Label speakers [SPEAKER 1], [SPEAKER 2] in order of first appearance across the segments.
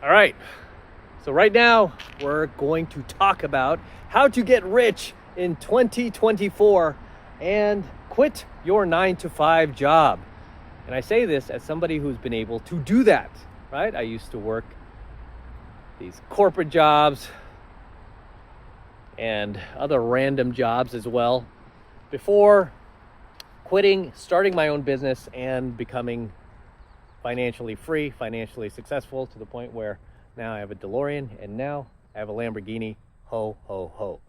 [SPEAKER 1] All right. So right now we're going to talk about how to get rich in 2024 and quit your 9 to 5 job. And I say this as somebody who's been able to do that, right? I used to work these corporate jobs and other random jobs as well before quitting, starting my own business, and becoming financially free, financially successful to the point where now I have a DeLorean and now I have a Lamborghini. Ho, ho, ho.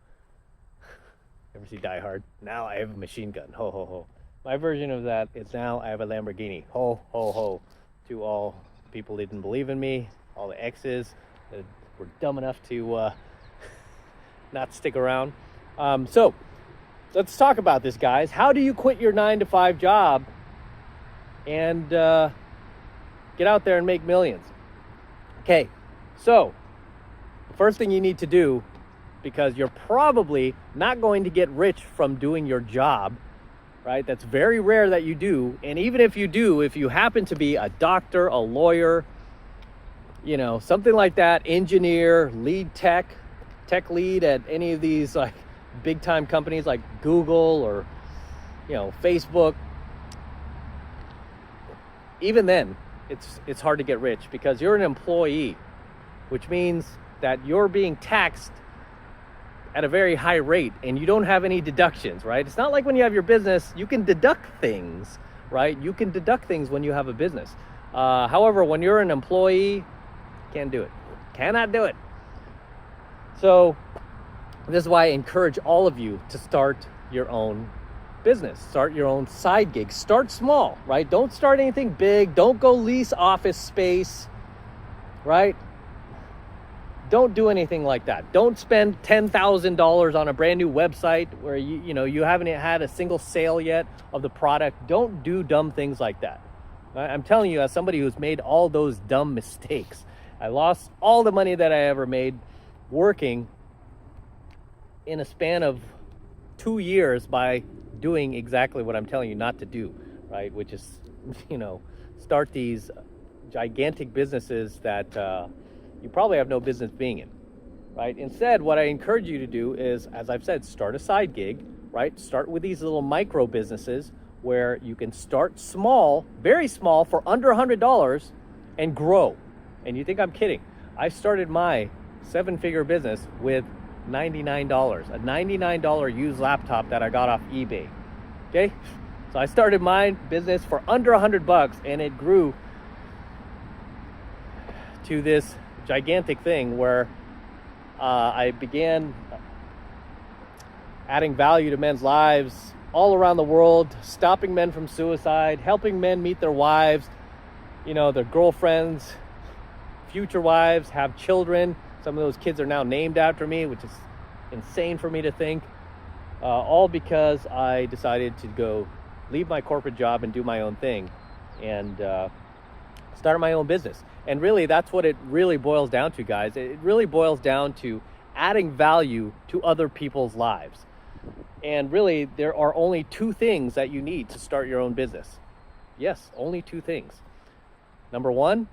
[SPEAKER 1] Ever see Die Hard? Now I have a machine gun. Ho, ho, ho. My version of that is now I have a Lamborghini. Ho, ho, ho. To all people that didn't believe in me, all the exes that were dumb enough to not stick around. So let's talk about this, guys. How do you quit your 9 to 5 job and get out there and make millions? Okay, so the first thing you need to do, because you're probably not going to get rich from doing your job, right? That's very rare that you do. And even if you do, if you happen to be a doctor, a lawyer, something like that, engineer, lead tech lead at any of these like big time companies like Google or, Facebook, even then, it's hard to get rich because you're an employee, which means that you're being taxed at a very high rate and you don't have any deductions, right? It's not like when you have your business, you can deduct things, right? You can deduct things when you have a business. However, when you're an employee, can't do it. Cannot do it. So this is why I encourage all of you to start your own business, start your own side gig, start small, right? Don't start anything big. Don't go lease office space, right? Don't do anything like that. Don't spend $10,000 on a brand new website where you haven't had a single sale yet of the product. Don't do dumb things like that. I'm telling you, as somebody who's made all those dumb mistakes, I lost all the money that I ever made working in a span of 2 years by doing exactly what I'm telling you not to do, right? Which is, start these gigantic businesses that you probably have no business being in, right? Instead, what I encourage you to do is, as I've said, start a side gig, right? Start with these little micro businesses where you can start small, very small, for under $100 and grow. And you think I'm kidding? I started my 7-figure business with $99, a $99 used laptop that I got off eBay. Okay, so I started my business for under $100 and it grew to this gigantic thing where I began adding value to men's lives all around the world, stopping men from suicide, helping men meet their wives, their girlfriends, future wives, have children. Some of those kids are now named after me, which is insane for me to think. All because I decided to go leave my corporate job and do my own thing and start my own business. And really, that's what it really boils down to, guys. It really boils down to adding value to other people's lives. And really, there are only 2 things that you need to start your own business. Yes, only 2 things. Number 1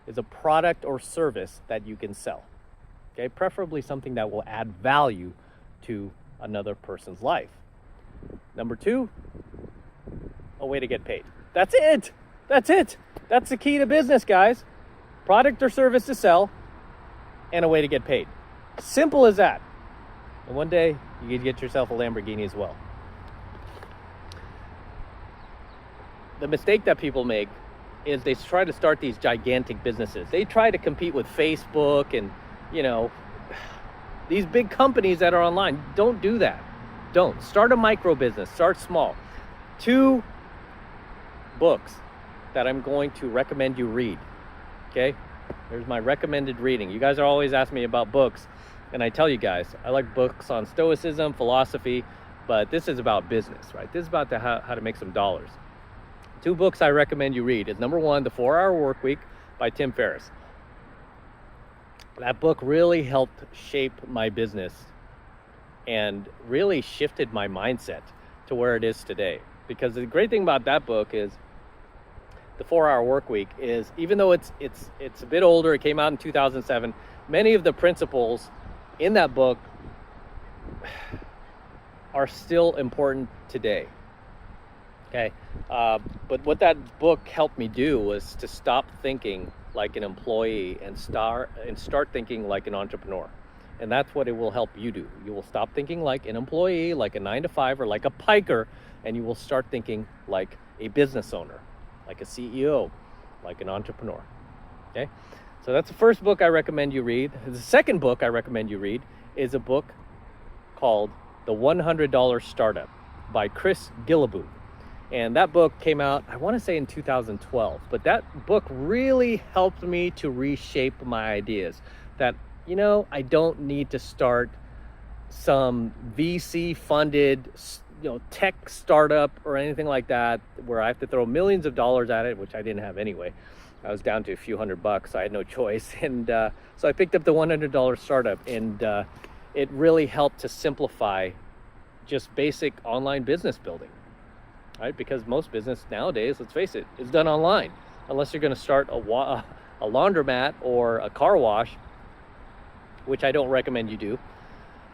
[SPEAKER 1] is a product or service that you can sell. Okay, preferably something that will add value to another person's life. Number 2, a way to get paid. That's it. That's it. That's the key to business, guys. Product or service to sell and a way to get paid. Simple as that. And one day you can get yourself a Lamborghini as well. The mistake that people make is they try to start these gigantic businesses. They try to compete with Facebook and, these big companies that are online. Don't do that. Don't. Start a micro business. Start small. 2 books that I'm going to recommend you read. Okay? There's my recommended reading. You guys are always asking me about books, and I tell you guys, I like books on stoicism, philosophy, but this is about business, right? This is about how to make some dollars. 2 books I recommend you read is number 1, The 4-Hour Workweek by Tim Ferriss. That book really helped shape my business and really shifted my mindset to where it is today. Because the great thing about that book is The 4-Hour Work Week, is even though it's a bit older, it came out in 2007, many of the principles in that book are still important today. Okay, but what that book helped me do was to stop thinking like an employee and start thinking like an entrepreneur. And that's what it will help you do. You will stop thinking like an employee, like a 9-to-5, or like a piker, and you will start thinking like a business owner, like a CEO, like an entrepreneur. Okay, so that's the first book I recommend you read. The second book I recommend you read is a book called The $100 Startup by Chris Guillebeau. And that book came out, I want to say in 2012, but that book really helped me to reshape my ideas. That, you know, I don't need to start some VC funded, you know, tech startup or anything like that where I have to throw millions of dollars at it, which I didn't have anyway. I was down to a few $100. I had no choice. And so I picked up the $100 Startup, and it really helped to simplify just basic online business building. Right? Because most business nowadays, let's face it, is done online. Unless you're going to start a laundromat or a car wash, which I don't recommend you do.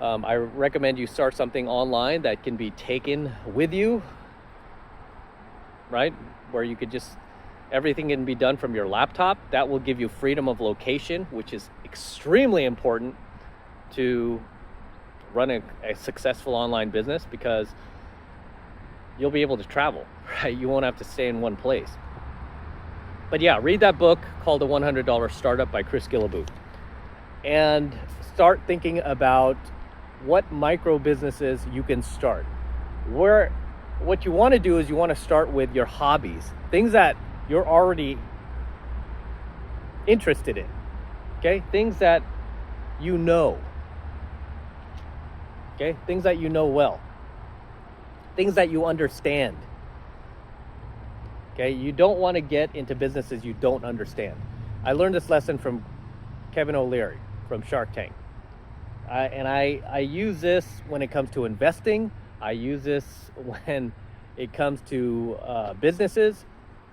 [SPEAKER 1] I recommend you start something online that can be taken with you, right? Where you could just, everything can be done from your laptop. That will give you freedom of location, which is extremely important to run a successful online business, because you'll be able to travel, right? You won't have to stay in one place. But yeah, read that book called The $100 Startup by Chris Guillebeau, and start thinking about what micro businesses you can start. What you want to do is you want to start with your hobbies, things that you're already interested in, okay? Things that you know, okay? Things that you know well. Things that you understand. Okay, you don't want to get into businesses you don't understand. I learned this lesson from Kevin O'Leary from Shark Tank. And I use this when it comes to investing. I use this when it comes to businesses.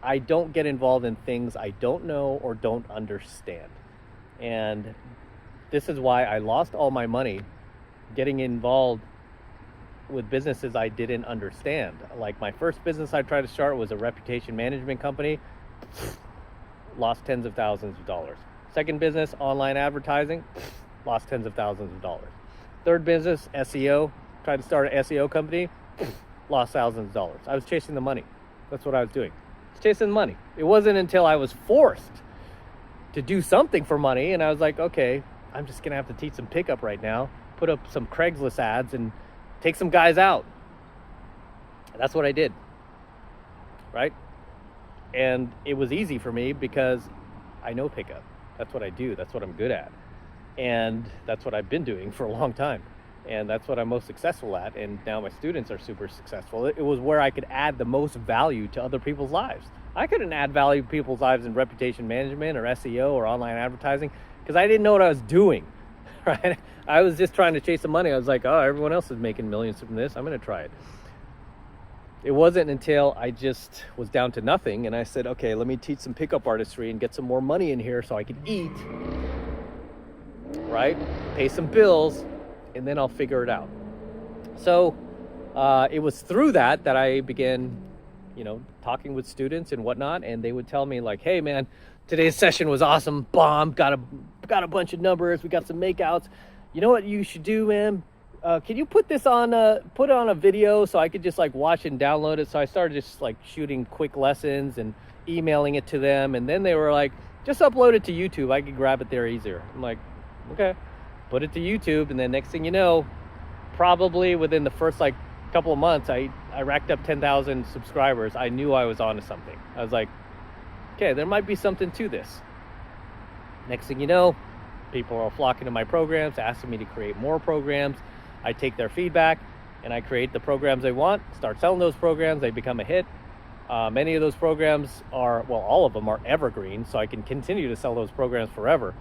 [SPEAKER 1] I don't get involved in things I don't know or don't understand. And this is why I lost all my money getting involved with businesses I didn't understand. Like my first business I tried to start was a reputation management company. Lost tens of thousands of dollars. Second business, online advertising. Lost tens of thousands of dollars. Third business, SEO. Tried to start an SEO company. Lost thousands of dollars. I was chasing the money. That's what I was doing. I was chasing the money. It wasn't until I was forced to do something for money, and I was like, okay, I'm just gonna have to teach some pickup right now. Put up some Craigslist ads and take some guys out. That's what I did, right? And it was easy for me because I know pickup. That's what I do. That's what I'm good at. And that's what I've been doing for a long time. And that's what I'm most successful at. And now my students are super successful. It was where I could add the most value to other people's lives. I couldn't add value to people's lives in reputation management or SEO or online advertising because I didn't know what I was doing, right? I was just trying to chase the money. I was like, oh, everyone else is making millions from this. I'm going to try it. It wasn't until I just was down to nothing and I said, okay, let me teach some pickup artistry and get some more money in here so I can eat, right? Pay some bills, and then I'll figure it out. So it was through that I began, talking with students and whatnot, and they would tell me like, hey man, today's session was awesome, bomb, got a bunch of numbers, we got some makeouts. You know what you should do, man? Can you put it on a video so I could just like watch and download it? So I started just like shooting quick lessons and emailing it to them, and then they were like, just upload it to YouTube, I could grab it there easier. I'm like, okay, put it to YouTube, and then next thing you know, probably within the first like couple of months, I racked up 10,000 subscribers. I knew I was onto something. I was like, okay, there might be something to this. Next thing you know, people are flocking to my programs, asking me to create more programs. I take their feedback and I create the programs they want, start selling those programs, they become a hit. Many of those programs are, well, all of them are evergreen, so I can continue to sell those programs forever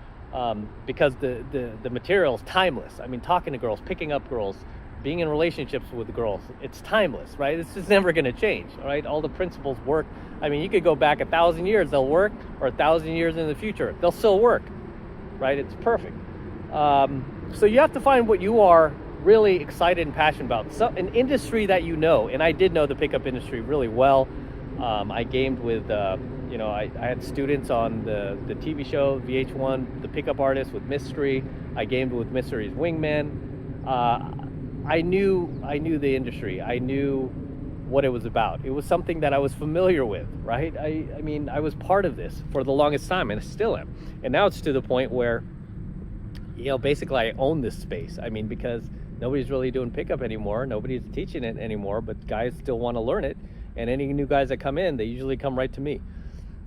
[SPEAKER 1] because the material is timeless. I mean, talking to girls, picking up girls, being in relationships with girls, it's timeless, right? It's just never going to change, all right? All the principles work. I mean, you could go back 1,000 years, they'll work, or 1,000 years in the future, they'll still work, right? It's perfect. So you have to find what you are really excited and passionate about. So an industry that you know, and I did know the pickup industry really well. I gamed with, I had students on the TV show, VH1, The Pickup Artist with Mystery. I gamed with Mystery's Wingman. I knew the industry. I knew what it was about. It was something that I was familiar with, right? I mean, I was part of this for the longest time, and I still am. And now it's to the point where, basically I own this space. I mean, because nobody's really doing pickup anymore. Nobody's teaching it anymore, but guys still want to learn it. And any new guys that come in, they usually come right to me.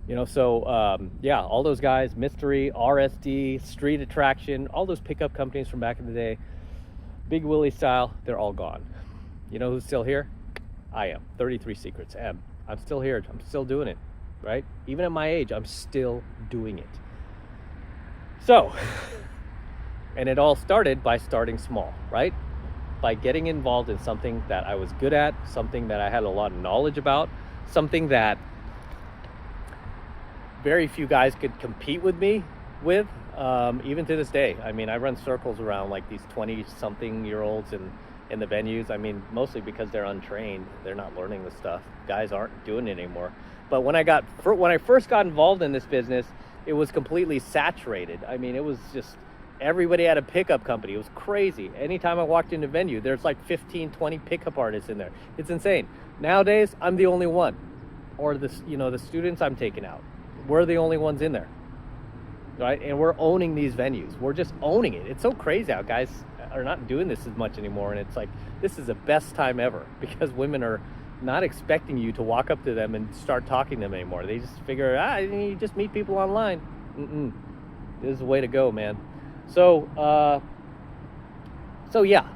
[SPEAKER 1] All those guys, Mystery, RSD, Street Attraction, all those pickup companies from back in the day, Big Willie style, they're all gone. You know who's still here? I am. 33 Secrets. I'm still here. I'm still doing it, right? Even at my age, I'm still doing it. So, and it all started by starting small, right? By getting involved in something that I was good at, something that I had a lot of knowledge about, something that very few guys could compete with me with, even to this day. I mean, I run circles around like these 20-something-year-olds in the venues. I mean, mostly because they're untrained. They're not learning the stuff. Guys aren't doing it anymore. But when I first got involved in this business, it was completely saturated. I mean, it was just, everybody had a pickup company. It was crazy. Anytime I walked into a venue, there's like 15, 20 pickup artists in there. It's insane. Nowadays, I'm the only one. Or the students I'm taking out, we're the only ones in there, right? And we're owning these venues. We're just owning it. It's so crazy how guys are not doing this as much anymore. And it's like, this is the best time ever, because women are not expecting you to walk up to them and start talking to them anymore. They just figure, you just meet people online. This is the way to go, man. So yeah,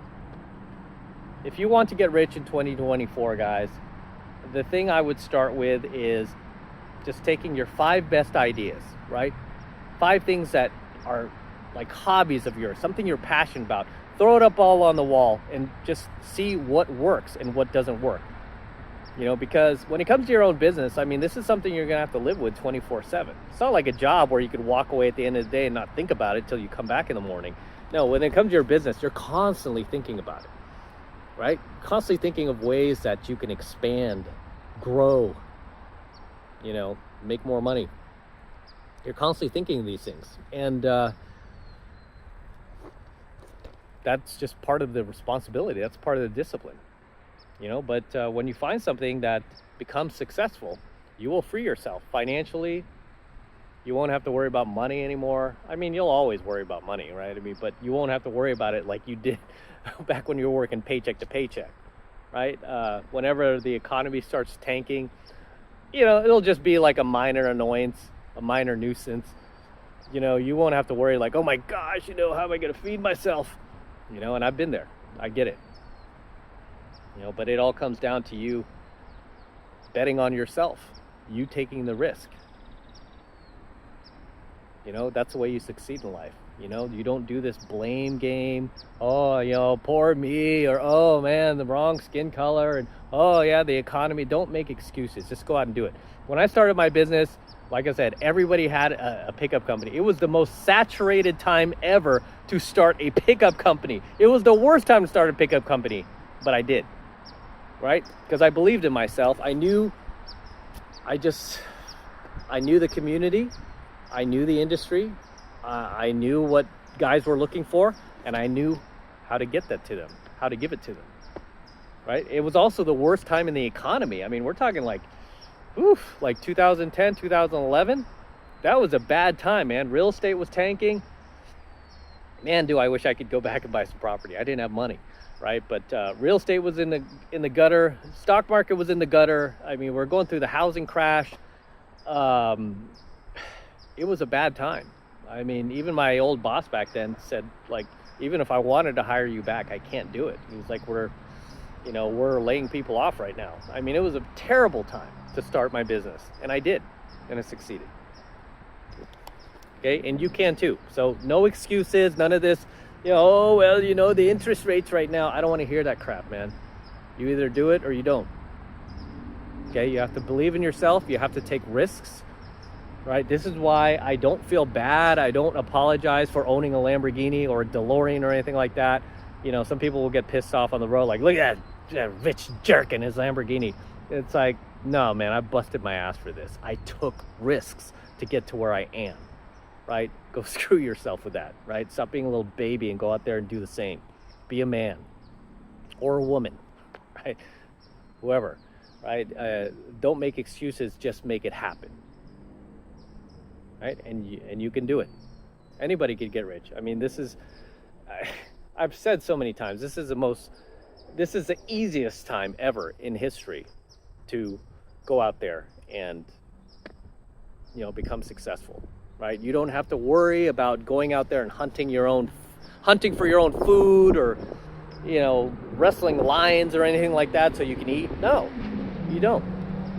[SPEAKER 1] if you want to get rich in 2024, guys, the thing I would start with is just taking your 5 best ideas, right? 5 things that are like hobbies of yours, something you're passionate about. Throw it up all on the wall and just see what works and what doesn't work. Because when it comes to your own business, I mean, this is something you're gonna have to live with 24/7. It's not like a job where you could walk away at the end of the day and not think about it till you come back in the morning. No, when it comes to your business, you're constantly thinking about it, right? Constantly thinking of ways that you can expand, grow, make more money. You're constantly thinking of these things. And that's just part of the responsibility. That's part of the discipline. But when you find something that becomes successful, you will free yourself financially. You won't have to worry about money anymore. I mean, you'll always worry about money, right? I mean, but you won't have to worry about it like you did back when you were working paycheck to paycheck, right? Whenever the economy starts tanking, it'll just be like a minor annoyance, a minor nuisance. You won't have to worry like, oh my gosh, how am I going to feed myself? And I've been there. I get it. But it all comes down to you betting on yourself, you taking the risk. That's the way you succeed in life. You don't do this blame game. Oh, poor me, or oh man, the wrong skin color, and oh yeah, the economy. Don't make excuses. Just go out and do it. When I started my business, like I said, everybody had a pickup company. It was the most saturated time ever to start a pickup company. It was the worst time to start a pickup company, but I did. Right? Because I believed in myself. I knew the community. I knew the industry. I knew what guys were looking for, and I knew how to get that to them, how to give it to them. Right? It was also the worst time in the economy. I mean, we're talking like 2010, 2011. That was a bad time, man. Real estate was tanking. Man, do I wish I could go back and buy some property. I didn't have money. Right, but real estate was in the gutter. Stock market was in the gutter. I mean, we're going through the housing crash. It was a bad time. I mean, even my old boss back then said, like, even if I wanted to hire you back, I can't do it. He was like, we're laying people off right now. I mean, it was a terrible time to start my business, and I did, and I succeeded. Okay, and you can too. So no excuses, none of this. Oh, well, the interest rates right now. I don't want to hear that crap, man. You either do it or you don't. Okay, you have to believe in yourself. You have to take risks, right? This is why I don't feel bad. I don't apologize for owning a Lamborghini or a DeLorean or anything like that. Some people will get pissed off on the road, like, look at that rich jerk in his Lamborghini. It's like, no, man, I busted my ass for this. I took risks to get to where I am, right? Go screw yourself with that, right? Stop being a little baby and go out there and do the same. Be a man or a woman, right? Whoever. Right? Don't make excuses, just make it happen. Right? And you can do it. Anybody can get rich. I mean, I've said so many times, this is the easiest time ever in history to go out there and, become successful, right? You don't have to worry about going out there and hunting for your own food, or, wrestling lions or anything like that so you can eat. No. You don't.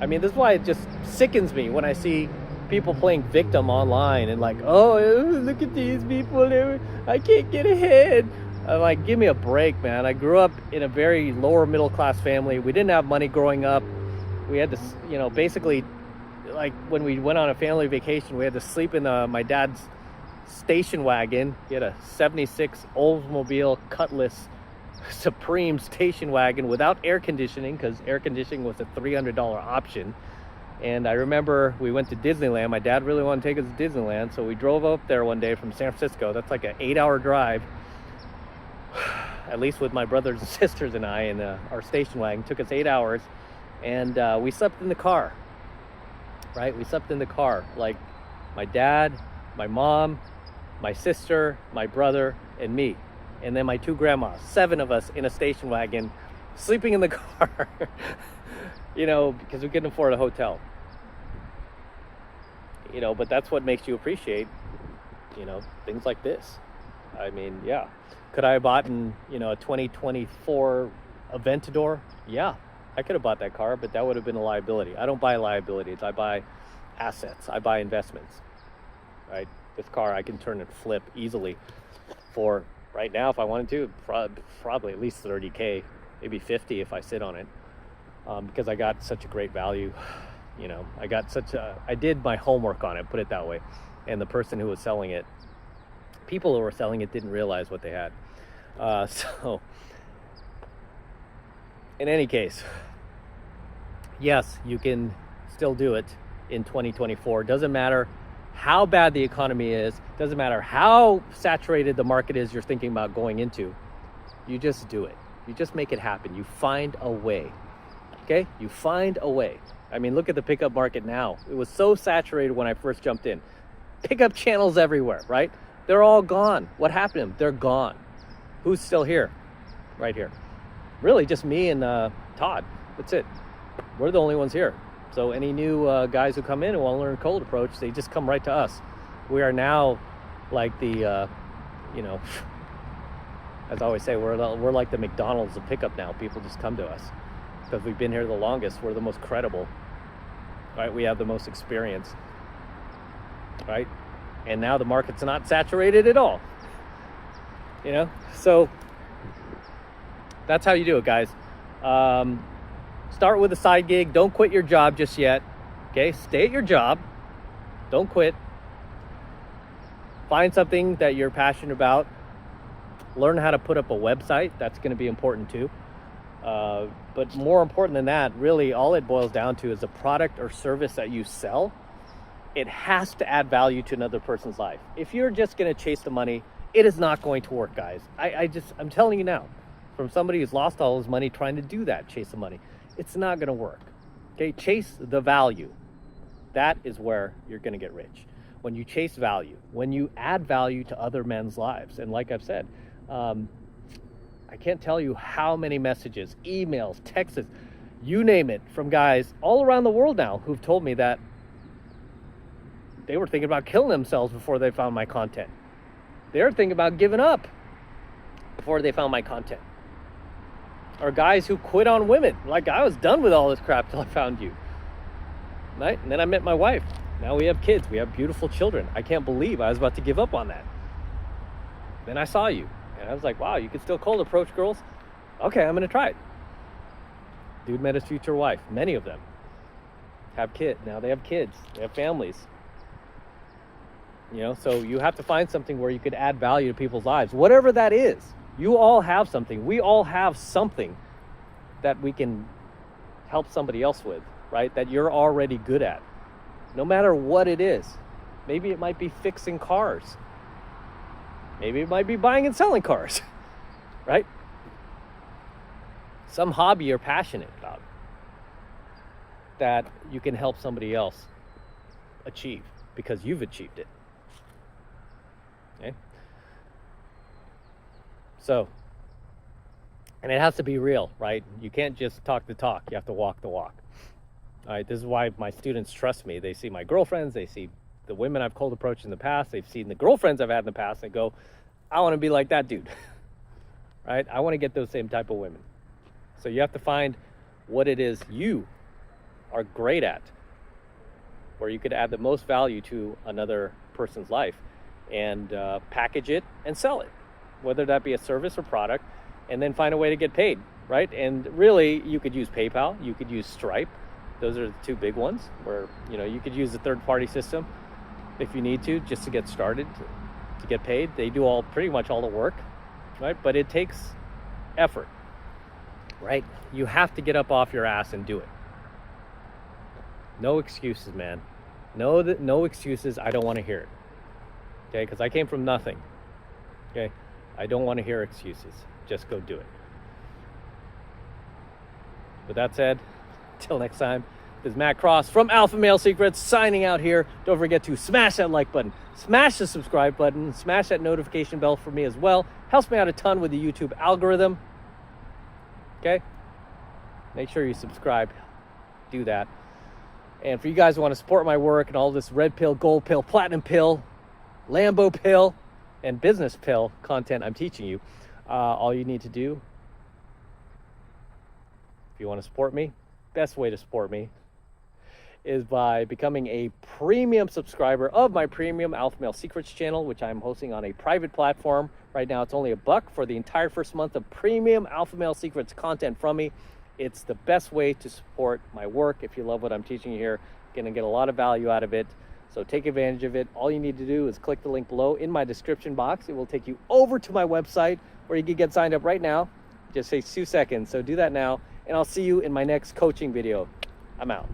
[SPEAKER 1] I mean, this is why it just sickens me when I see people playing victim online and like, oh, look at these people, I can't get ahead. I'm like, give me a break, man. I grew up in a very lower middle class family. We didn't have money growing up. We had to, basically, like when we went on a family vacation, we had to sleep in my dad's station wagon. He had a 76 Oldsmobile Cutlass Supreme station wagon without air conditioning, because air conditioning was a $300 option. And I remember we went to Disneyland. My dad really wanted to take us to Disneyland, so we drove up there one day from San Francisco. That's like an 8-hour drive, at least with my brothers and sisters and I, and our station wagon. It took us 8 hours, and we slept in the car, right? We slept in the car, like my dad, my mom, my sister, my brother, and me. And then my 2 grandmas, 7 of us in a station wagon, sleeping in the car, because we couldn't afford a hotel. But that's what makes you appreciate, things like this. I mean, yeah. Could I have bought a 2024 Aventador? Yeah, I could have bought that car, but that would have been a liability. I don't buy liabilities. I buy assets. I buy investments, right? This car I can turn and flip easily for... Right now, if I wanted to, probably at least 30K, maybe 50 if I sit on it, because I got such a great value. I did my homework on it, put it that way. And the person who was selling it, people who were selling it didn't realize what they had. So, in any case, yes, you can still do it in 2024. Doesn't matter how bad the economy is, doesn't matter how saturated the market is you're thinking about going into. You just do it. You just make it happen. You find a way. Okay? You find a way. I mean, look at the pickup market now. It was so saturated when I first jumped in. Pickup channels everywhere, right? They're all gone. What happened to them? They're gone. Who's still here? Right here. Really, just me and Todd. That's it. We're the only ones here. So any new guys who come in and want to learn cold approach, they just come right to us. We are now like the, as I always say, we're like the McDonald's of pickup now. People just come to us because we've been here the longest. We're the most credible, right? We have the most experience, right? And now the market's not saturated at all, So that's how you do it, guys. Start with a side gig. Don't quit your job just yet. Okay, stay at your job. Don't quit. Find something that you're passionate about. Learn how to put up a website. That's going to be important too. But more important than that, really all it boils down to is a product or service that you sell. It has to add value to another person's life. If you're just going to chase the money, it is not going to work, guys. I'm telling you now, from somebody who's lost all his money trying to do that, chase the money. It's not going to work. Okay, chase the value. That is where you're going to get rich. When you chase value, when you add value to other men's lives. And like I've said, I can't tell you how many messages, emails, texts, you name it, from guys all around the world now who've told me that they were thinking about killing themselves before they found my content. They were thinking about giving up before they found my content. Or guys who quit on women. Like, I was done with all this crap till I found you. Right? And then I met my wife. Now we have kids. We have beautiful children. I can't believe I was about to give up on that. Then I saw you. And I was like, wow, you can still cold approach girls? Okay, I'm going to try it. Dude met his future wife. Many of them have kids. Now they have kids. They have families. You know, so you have to find something where you could add value to people's lives. Whatever that is. You all have something. We all have something that we can help somebody else with, right? That you're already good at. No matter what it is. Maybe it might be fixing cars. Maybe it might be buying and selling cars, right? Some hobby you're passionate about that you can help somebody else achieve because you've achieved it. Okay? So, and it has to be real, right? You can't just talk the talk. You have to walk the walk. All right, this is why my students trust me. They see my girlfriends, they see the women I've cold approached in the past, they've seen the girlfriends I've had in the past, and go, I want to be like that dude, right? I want to get those same type of women. So you have to find what it is you are great at, where you could add the most value to another person's life, and package it and sell it, whether that be a service or product, and then find a way to get paid, right? And really, you could use PayPal, you could use Stripe. Those are the two big ones where, you know, you could use the third-party system if you need to, just to get started, to get paid. They do pretty much all the work, right? But it takes effort, right? You have to get up off your ass and do it. No excuses, man. No excuses. I don't want to hear it. Okay, because I came from nothing. Okay, I don't want to hear excuses. Just go do it. With that said, till next time, this is Matt Cross from AlphaMaleSecrets signing out here. Don't forget to smash that like button, smash the subscribe button, smash that notification bell for me as well. Helps me out a ton with the YouTube algorithm. Okay? Make sure you subscribe. Do that. And for you guys who want to support my work and all this red pill, gold pill, platinum pill, Lambo pill, and business pill content I'm teaching you, all you need to do, if you want to support me, best way to support me is by becoming a premium subscriber of my premium AlphaMaleSecrets channel, which I'm hosting on a private platform. Right now, it's only $1 for the entire first month of premium AlphaMaleSecrets content from me. It's the best way to support my work. If you love what I'm teaching you here, you're going to get a lot of value out of it. So take advantage of it. All you need to do is click the link below in my description box. It will take you over to my website where you can get signed up right now. Just takes 2 seconds. So do that now, and I'll see you in my next coaching video. I'm out.